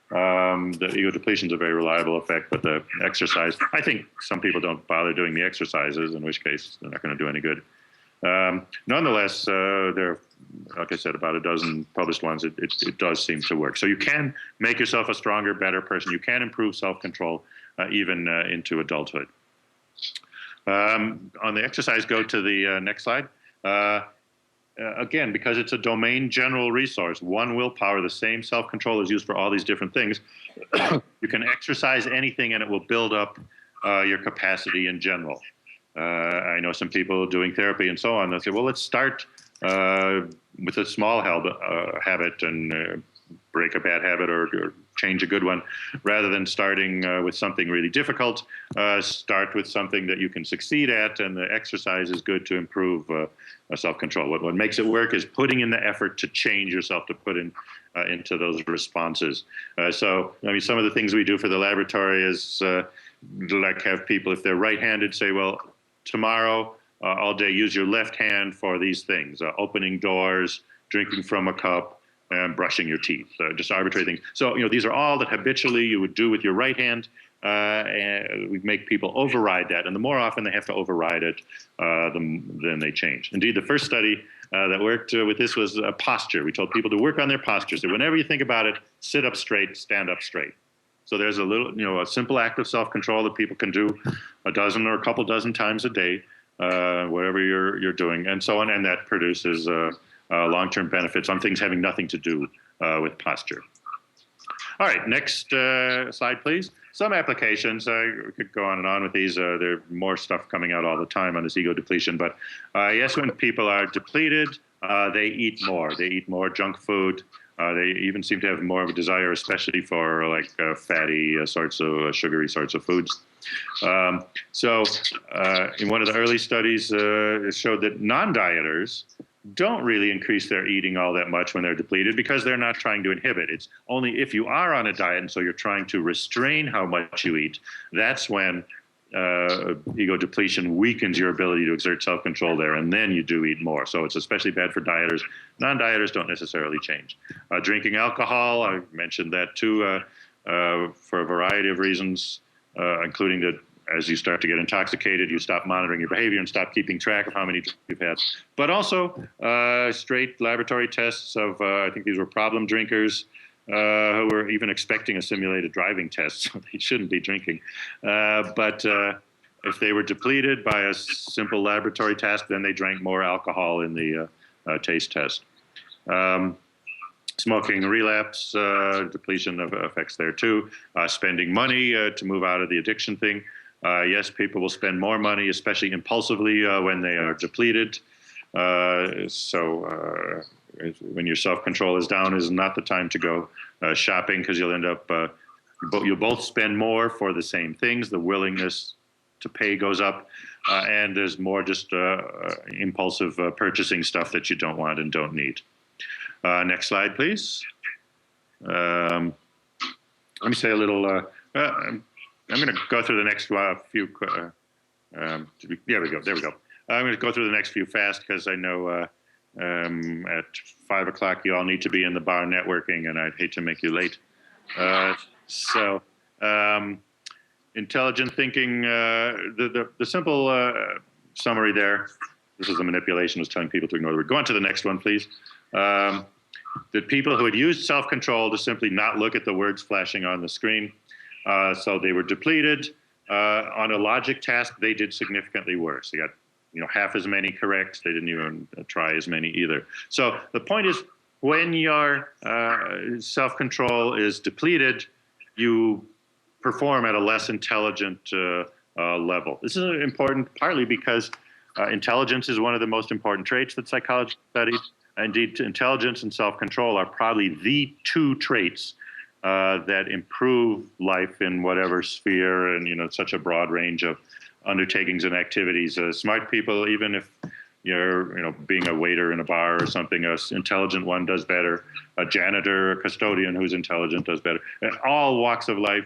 The ego depletion is a very reliable effect, but the exercise, I think some people don't bother doing the exercises, in which case they're not going to do any good. Nonetheless, there are, like I said, about a dozen published ones. It does seem to work. So you can make yourself a stronger, better person. You can improve self-control even into adulthood. On the exercise, go to the next slide. Again, because it's a domain general resource, one willpower, the same self-control is used for all these different things. You can exercise anything and it will build up your capacity in general. I know some people doing therapy and so on, they'll say, well, let's start with a small habit and break a bad habit or change a good one, rather than starting with something really difficult. Start with something that you can succeed at, and the exercise is good to improve self-control. What makes it work is putting in the effort to change yourself, to put in into those responses. So, I mean, some of the things we do for the laboratory is like have people, if they're right-handed, say, well, tomorrow, all day, use your left hand for these things, opening doors, drinking from a cup, and brushing your teeth, just arbitrary things. So, these are all that habitually you would do with your right hand, and we make people override that. And the more often they have to override it, then they change. Indeed, the first study that worked with this was posture. We told people to work on their posture. So whenever you think about it, sit up straight, stand up straight. So there's a little, a simple act of self-control that people can do a dozen or a couple dozen times a day, whatever you're doing, and so on. And that produces long-term benefits on things having nothing to do with posture. All right, next slide, please. Some applications, we could go on and on with these. There's more stuff coming out all the time on this ego depletion. But yes, when people are depleted, they eat more. They eat more junk food. They even seem to have more of a desire, especially for like fatty sorts of sugary sorts of foods. So in one of the early studies, it showed that non-dieters don't really increase their eating all that much when they're depleted, because they're not trying to inhibit. It's only if you are on a diet and so you're trying to restrain how much you eat, that's when ego depletion weakens your ability to exert self-control there, and then you do eat more. So it's especially bad for dieters. Non-dieters don't necessarily change. Drinking alcohol, I mentioned that too, for a variety of reasons, including that as you start to get intoxicated, you stop monitoring your behavior and stop keeping track of how many you've had. But also straight laboratory tests of, I think these were problem drinkers, who were even expecting a simulated driving test, so they shouldn't be drinking. But if they were depleted by a simple laboratory test, then they drank more alcohol in the taste test. Smoking relapse, depletion of effects there too. Spending money to move out of the addiction thing. Yes, people will spend more money, especially impulsively when they are depleted. So when your self-control is down, is not the time to go shopping, because you'll end up, you'll both spend more for the same things. The willingness to pay goes up, and there's more just impulsive purchasing stuff that you don't want and don't need. Next slide, please. Let me say a little, I'm going to go through the next few. There we go. I'm going to go through the next few fast because I know at 5 o'clock you all need to be in the bar networking, and I'd hate to make you late. Intelligent thinking, the simple summary there, this is a manipulation, was telling people to ignore the word. Go on to the next one, please. That people who had used self-control to simply not look at the words flashing on the screen, so they were depleted. On a logic task, they did significantly worse. They got half as many correct. They didn't even try as many either. So the point is, when your self-control is depleted, you perform at a less intelligent level. This is important partly because intelligence is one of the most important traits that psychology studies. Indeed, intelligence and self-control are probably the two traits that improve life in whatever sphere, and such a broad range of undertakings and activities. Smart people, even if you're being a waiter in a bar or something, an intelligent one does better. A janitor, a custodian who's intelligent does better. In all walks of life,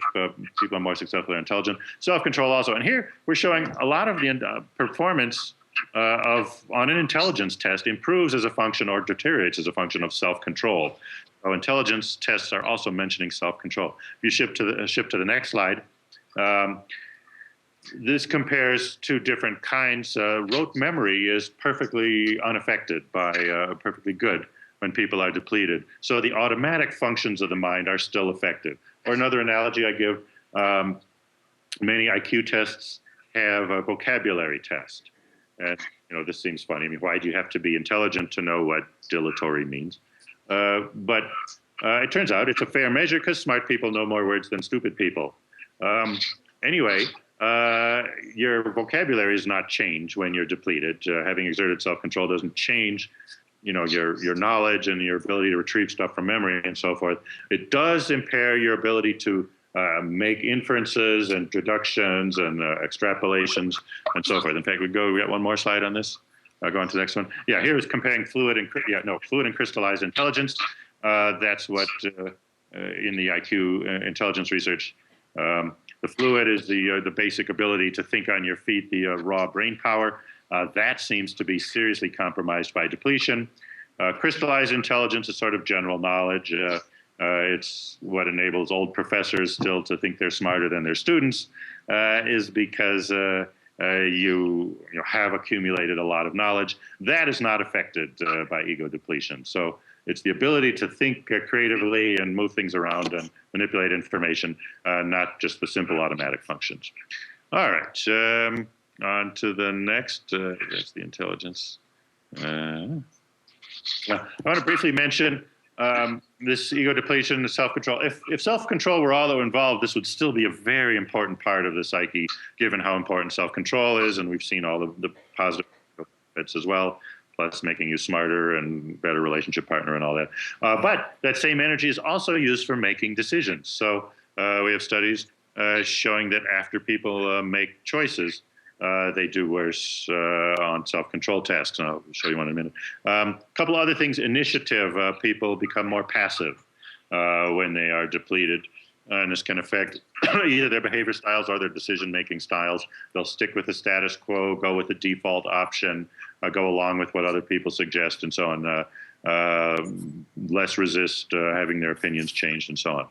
people are more successful and intelligent. Self-control also. And here we're showing a lot of the performance on an intelligence test improves as a function or deteriorates as a function of self-control. So intelligence tests are also mentioning self-control. If you shift to the next slide, this compares two different kinds. Rote memory is perfectly unaffected by perfectly good when people are depleted. So the automatic functions of the mind are still effective. Or another analogy I give, many IQ tests have a vocabulary test. And this seems funny. I mean, why do you have to be intelligent to know what dilatory means? But it turns out it's a fair measure because smart people know more words than stupid people. Anyway, your vocabulary does not change when you're depleted. Having exerted self-control doesn't change, your knowledge and your ability to retrieve stuff from memory and so forth. It does impair your ability to make inferences and deductions and extrapolations and so forth. In fact, we got one more slide on this. Go on to the next one. Yeah, here is comparing fluid and crystallized intelligence. That's what in the IQ intelligence research. The fluid is the basic ability to think on your feet, the raw brain power. That seems to be seriously compromised by depletion. Crystallized intelligence is sort of general knowledge. It's what enables old professors still to think they're smarter than their students, is because you have accumulated a lot of knowledge. That is not affected by ego depletion. So it's the ability to think creatively and move things around and manipulate information, not just the simple automatic functions. All right, on to the next. That's the intelligence. I want to briefly mention this ego depletion, the self-control. If self-control were all involved, this would still be a very important part of the psyche, given how important self-control is, and we've seen all the positive benefits as well, plus making you smarter and better relationship partner and all that. But that same energy is also used for making decisions. So we have studies showing that after people make choices, they do worse on self-control tasks, and I'll show you one in a minute. A couple other things. Initiative. People become more passive when they are depleted, and this can affect either their behavior styles or their decision-making styles. They'll stick with the status quo, go with the default option, go along with what other people suggest, and so on. Less resist having their opinions changed, and so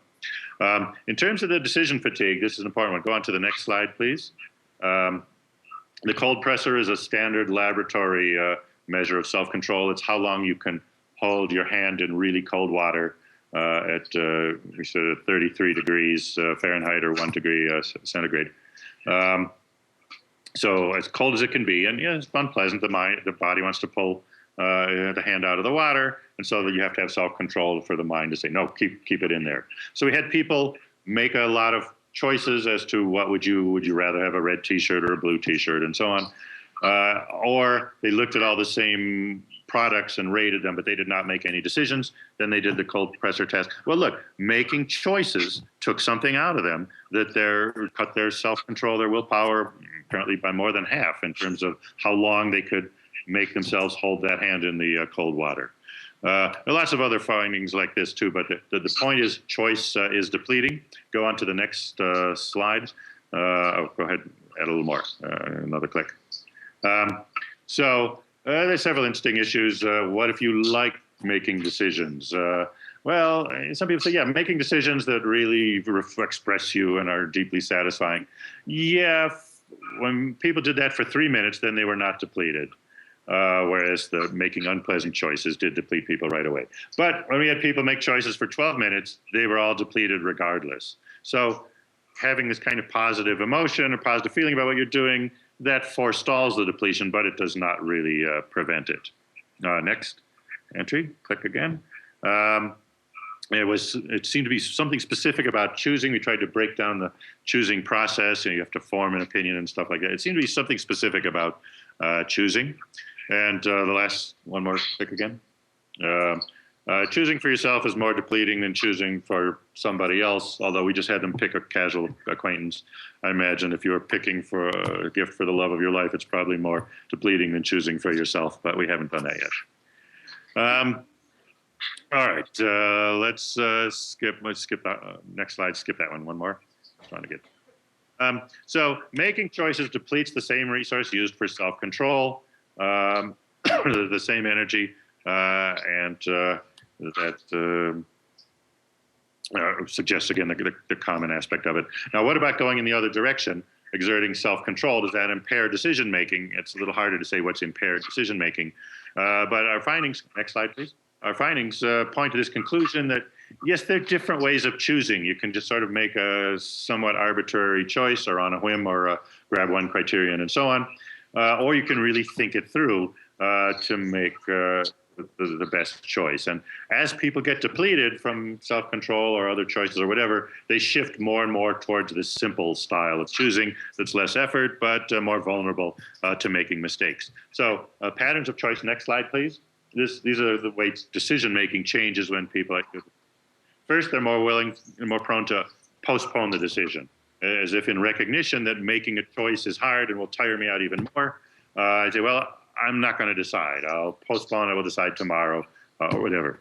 on. In terms of the decision fatigue, this is an important one. Go on to the next slide, please. The cold pressor is a standard laboratory measure of self-control. It's how long you can hold your hand in really cold water at we said 33 degrees Fahrenheit or 1 degree centigrade. So as cold as it can be, and it's unpleasant. The body wants to pull the hand out of the water, and so that you have to have self-control for the mind to say, no, keep it in there. So we had people make a lot of choices as to what would you rather have, a red T-shirt or a blue T-shirt, and so on. Or they looked at all the same products and rated them, but they did not make any decisions. Then they did the cold pressor test. Well, look, making choices took something out of them that cut their self-control, their willpower, apparently by more than half in terms of how long they could make themselves hold that hand in the cold water. There are lots of other findings like this too, but the point is choice is depleting. Go on to the next slide. Go ahead, add a little more, another click. So there's several interesting issues. What if you like making decisions? Well, some people say, yeah, making decisions that really express you and are deeply satisfying. Yeah, when people did that for 3 minutes, then they were not depleted. Whereas the making unpleasant choices did deplete people right away. But when we had people make choices for 12 minutes, they were all depleted regardless. So having this kind of positive emotion or positive feeling about what you're doing, that forestalls the depletion, but it does not really prevent it. Next entry, click again. It seemed to be something specific about choosing. We tried to break down the choosing process, and you have to form an opinion and stuff like that. It seemed to be something specific about choosing. And the last one more, click again. Choosing for yourself is more depleting than choosing for somebody else, although we just had them pick a casual acquaintance. I imagine if you were picking for a gift for the love of your life, it's probably more depleting than choosing for yourself, but we haven't done that yet. All right, let's skip that next slide. Skip that one more. I'm trying to get. So making choices depletes the same resource used for self-control, the same energy, and that suggests again the common aspect of it. Now, what about going in the other direction? Exerting self-control, does that impair decision making? It's a little harder to say what's impaired decision making, but our findings. Next slide, please. Our findings point to this conclusion that, yes, there are different ways of choosing. You can just sort of make a somewhat arbitrary choice or on a whim or grab one criterion and so on. Or you can really think it through to make the best choice. And as people get depleted from self-control or other choices or whatever, they shift more and more towards this simple style of choosing that's less effort, but more vulnerable to making mistakes. So patterns of choice, next slide, please. These are the ways decision-making changes when people first, they're more willing and more prone to postpone the decision, as if in recognition that making a choice is hard and will tire me out even more. I say, well, I'm not going to decide. I'll postpone. I will decide tomorrow or whatever.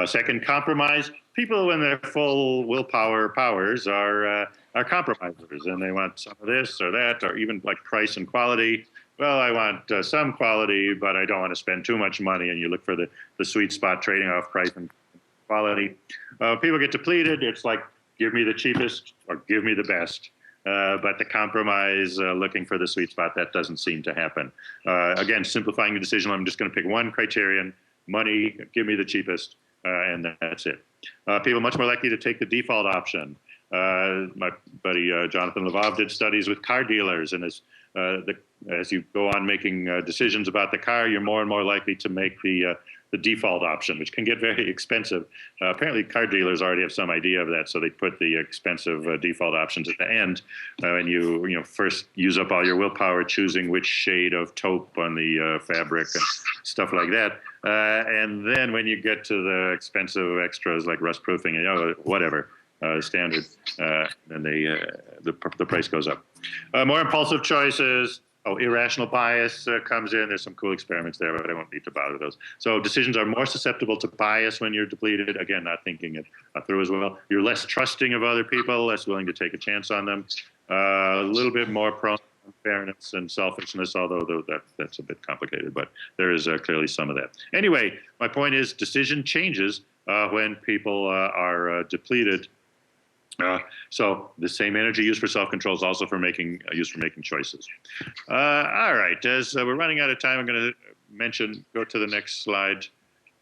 Second, compromise. People, when they're full willpower powers, are compromisers, and they want some of this or that, or even like price and quality. Well, I want some quality, but I don't want to spend too much money, and you look for the sweet spot, trading off price and quality. People get depleted. It's like, give me the cheapest or give me the best. But the compromise, looking for the sweet spot, that doesn't seem to happen. Again, simplifying the decision, I'm just going to pick one criterion, money, give me the cheapest, and that's it. People much more likely to take the default option. My buddy Jonathan Lvov did studies with car dealers, and as you go on making decisions about the car, you're more and more likely to make the default option, which can get very expensive. Apparently, car dealers already have some idea of that, so they put the expensive default options at the end. And you first use up all your willpower choosing which shade of taupe on the fabric and stuff like that. And then when you get to the expensive extras like rust proofing and whatever, standard, then the price goes up. More impulsive choices. Irrational bias comes in. There's some cool experiments there, but I won't need to bother those. So decisions are more susceptible to bias when you're depleted. Again, not thinking it through as well. You're less trusting of other people, less willing to take a chance on them. A little bit more prone to unfairness and selfishness, although that's a bit complicated, but there is clearly some of that. Anyway, my point is decision changes when people are depleted. So the same energy used for self-control is also used for making choices. All right, as we're running out of time, I'm going to go to the next slide.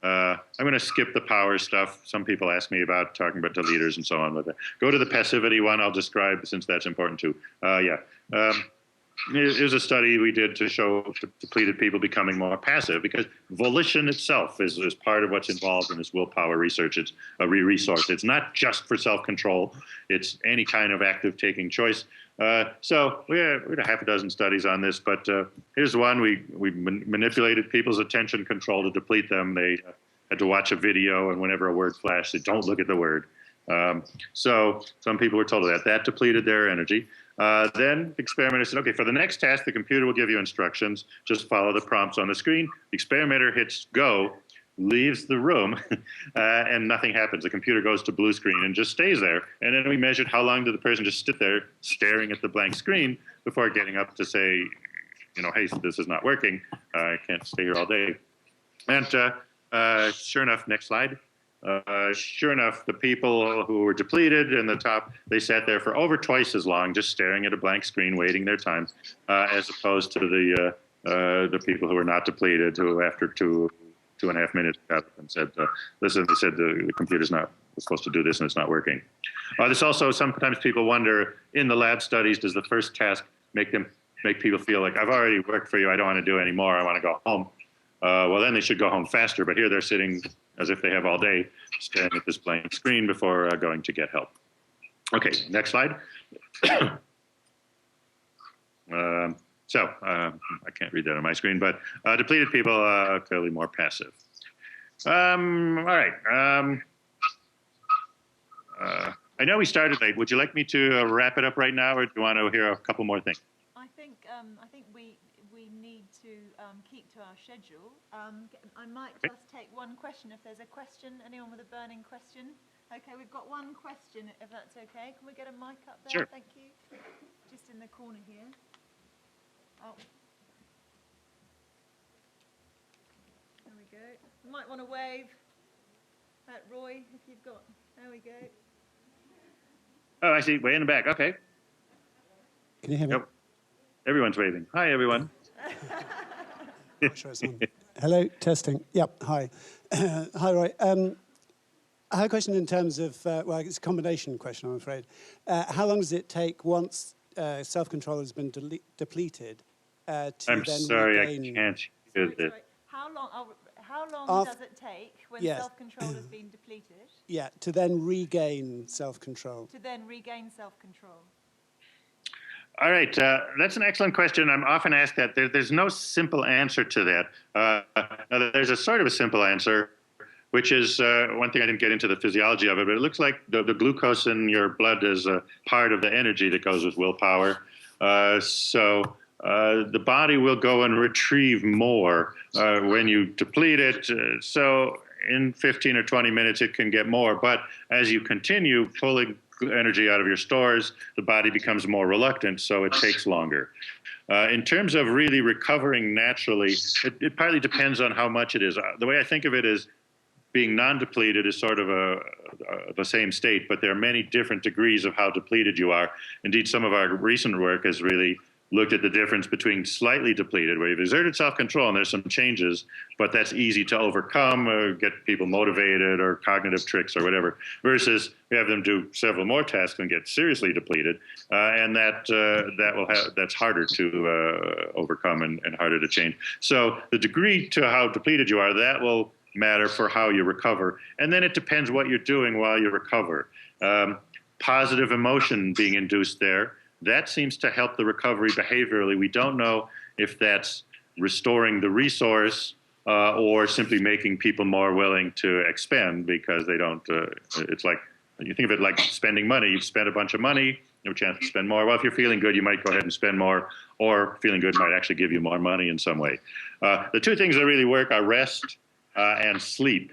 I'm going to skip the power stuff. Some people ask me about talking about deleters and so on with it. Go to the passivity one. I'll describe, since that's important too. Here's a study we did to show depleted people becoming more passive, because volition itself is part of what's involved in this willpower research. It's a resource. It's not just for self-control. It's any kind of active taking choice. So we had a half a dozen studies on this, but here's one. We manipulated people's attention control to deplete them. They had to watch a video, and whenever a word flashed, they don't look at the word. So some people were told that depleted their energy. Then the experimenter said, okay, for the next task, the computer will give you instructions. Just follow the prompts on the screen. The experimenter hits go, leaves the room, and nothing happens. The computer goes to blue screen and just stays there. And then we measured how long did the person just sit there staring at the blank screen before getting up to say, you know, hey, this is not working. I can't stay here all day. And sure enough, next slide. Sure enough, the people who were depleted in the top, they sat there for over twice as long, just staring at a blank screen, waiting their time, as opposed to the people who were not depleted, who after 2.5 minutes got up and said, listen, they said the computer's not supposed to do this and it's not working. This also, sometimes people wonder, in the lab studies, does the first task make people feel like, I've already worked for you, I don't want to do anymore, I want to go home. Well, then they should go home faster, but here they're sitting as if they have all day, staring at this blank screen before going to get help. Okay, next slide. I can't read that on my screen, but depleted people are clearly more passive. All right. I know we started late. Would you like me to wrap it up right now, or do you want to hear a couple more things? I think we need to keep to our schedule. I might just take one question if there's a question. Anyone with a burning question? Okay, we've got one question, if that's okay. Can we get a mic up there? Sure. Thank you. Just in the corner here. Oh. There we go. You might want to wave at Roy if you've got. There we go. Oh, I see. Way in the back. Okay. Can you hear me? Yep. Everyone's waving. Hi, everyone. Sure it's on. Hello, testing. Yep, hi. Hi, Roy. I had a question in terms of, well, it's a combination question, I'm afraid. How long does it take once self-control has been depleted to I'm then sorry, regain... I can't hear this. Sorry. How long does it take when Yes. self-control has been depleted? Yeah, to then regain self-control. To then regain self-control. All right, that's an excellent question. I'm often asked that. There's no simple answer to that. Now, there's a sort of a simple answer, which is one thing I didn't get into the physiology of it, but it looks like the glucose in your blood is a part of the energy that goes with willpower. So the body will go and retrieve more when you deplete it. So in 15 or 20 minutes, it can get more. But as you continue pulling energy out of your stores, the body becomes more reluctant, so it takes longer. In terms of really recovering naturally, it partly depends on how much it is. The way I think of it is being non-depleted is sort of the same state, but there are many different degrees of how depleted you are. Indeed, some of our recent work has really looked at the difference between slightly depleted, where you've exerted self-control and there's some changes, but that's easy to overcome or get people motivated or cognitive tricks or whatever, versus we have them do several more tasks and get seriously depleted, and that's harder to overcome and harder to change. So the degree to how depleted you are, that will matter for how you recover. And then it depends what you're doing while you recover. Positive emotion being induced there, that seems to help the recovery behaviorally. We don't know if that's restoring the resource or simply making people more willing to expend because they don't, it's like, you think of it like spending money. You've spent a bunch of money, you have a chance to spend more. Well, if you're feeling good, you might go ahead and spend more, or feeling good might actually give you more money in some way. The two things that really work are rest and sleep.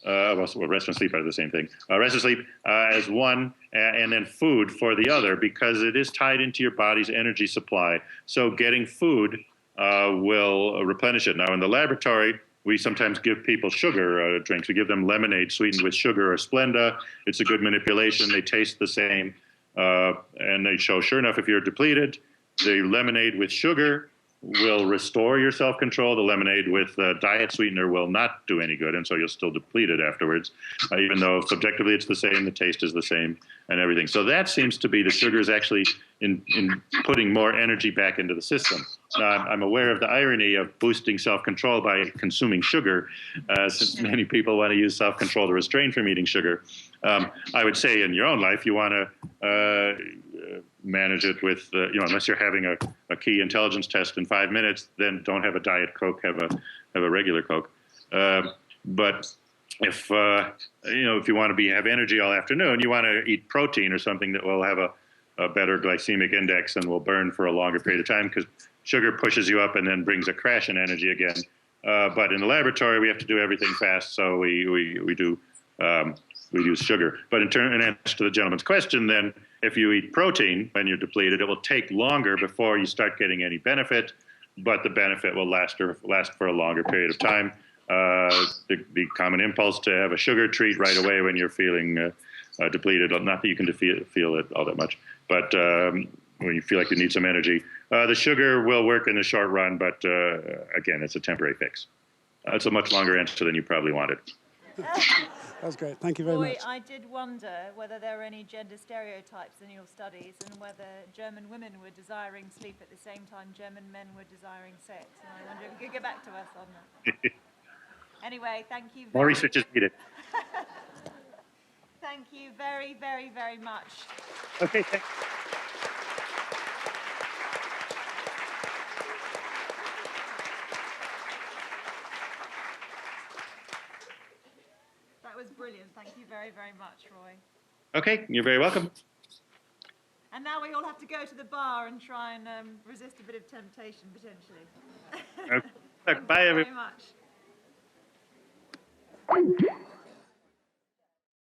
Well, rest and sleep are the same thing. Rest and sleep as one, and then food for the other, because it is tied into your body's energy supply. So getting food will replenish it. Now, in the laboratory, we sometimes give people sugar drinks. We give them lemonade sweetened with sugar or Splenda. It's a good manipulation. They taste the same. And they show, sure enough, if you're depleted, the lemonade with sugar will restore your self-control. The lemonade with diet sweetener will not do any good, and so you'll still deplete it afterwards, even though subjectively it's the same, the taste is the same, and everything. So that seems to be the sugar is actually in putting more energy back into the system. Now, I'm aware of the irony of boosting self-control by consuming sugar, since many people want to use self-control to restrain from eating sugar. I would say in your own life, you want to manage it with, unless you're having a key intelligence test in 5 minutes, then don't have a Diet Coke, have a regular Coke. But if you want to have energy all afternoon, you want to eat protein or something that will have a better glycemic index and will burn for a longer period of time, because sugar pushes you up and then brings a crash in energy again. But in the laboratory, we have to do everything fast, so we use sugar. But in answer to the gentleman's question, then, if you eat protein when you're depleted, it will take longer before you start getting any benefit. but the benefit will last for a longer period of time. The common impulse to have a sugar treat right away when you're feeling depleted, not that you can feel it all that much, but when you feel like you need some energy. The sugar will work in the short run, but again, it's a temporary fix. It's a much longer answer than you probably wanted. That was great. Thank you very much. I did wonder whether there were any gender stereotypes in your studies and whether German women were desiring sleep at the same time German men were desiring sex. And I wonder if you could get back to us on that. Anyway, thank you. More research is needed. Thank you very, very, very much. Okay, thanks. That was brilliant. Thank you very, very much, Roy. Okay, you're very welcome. And now we all have to go to the bar and try and resist a bit of temptation, potentially. Okay. Bye, everyone. Thank you very much.